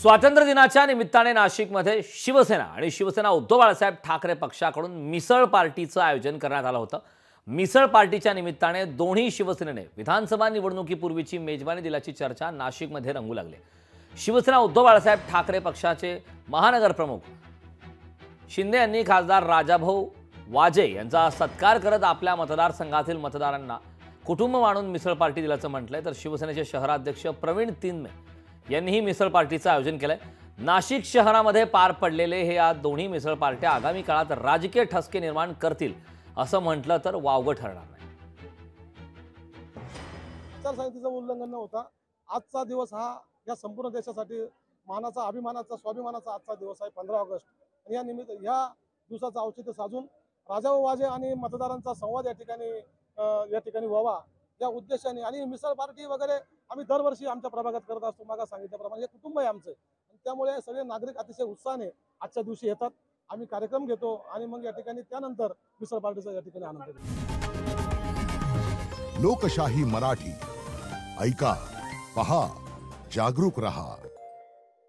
स्वातंत्र्य दिनाच्या निमित्ताने नाशिकमध्ये शिवसेना आणि शिवसेना उद्धव बाळासाहेब ठाकरे पक्षाकडून मिसळ पार्टीचं आयोजन करण्यात आलं होतं। मिसळ पार्टीच्या निमित्ताने दोन्ही शिवसेनेने विधानसभा निवडणुकीपूर्वीची मेजबानी दिल्याची चर्चा नाशिकमध्ये रंगू लागली। शिवसेना उद्धव बाळासाहेब ठाकरे पक्षाचे महानगर प्रमुख शिंदे यांनी खासदार राजाभाऊ वाजे यांचा सत्कार करत आपल्या मतदारसंघातील मतदारांना कुटुंब मानून मिसळ पार्टी दिल्याचं म्हटलंय। तर शिवसेनेचे शहराध्यक्ष प्रवीण तीनमे यांनीही मिसळ पार्टीचं आयोजन केलंय। नाशिक शहरामध्ये पार पडलेले हे या दोन्ही मिसळ पार्ट्या आगामी काळात राजकीय ठसके निर्माण करतील असं म्हटलं तर वावगं ठरणार नाही। आचारसंहितेचं उल्लंघन न होता आजचा दिवस हा या संपूर्ण देशासाठी मानाचा, अभिमानाचा, स्वाभिमानाचा आजचा दिवस आहे 15 ऑगस्ट। आणि या निमित्त या दिवसाचं औचित्य साधून राजाभाऊ वाजे आणि मतदारांचा संवाद या ठिकाणी व्हावा या उद्देशाने आणि मिसळ पार्टी वगैरे आम्ही दरवर्षी आमच्या प्रभागात करत असतो। मागा सांगितल्याप्रमाणे हे कुटुंब आहे आमचं आणि त्यामुळे सगळे नागरिक अतिशय उत्साहाने आजच्या दिवशी येतात। आम्ही कार्यक्रम घेतो आणि मग या ठिकाणी त्यानंतर मिसळ पार्टीचा या ठिकाणी आनंद घेतो। लोकशाही मराठी ऐका, पहा, जागरूक रहा।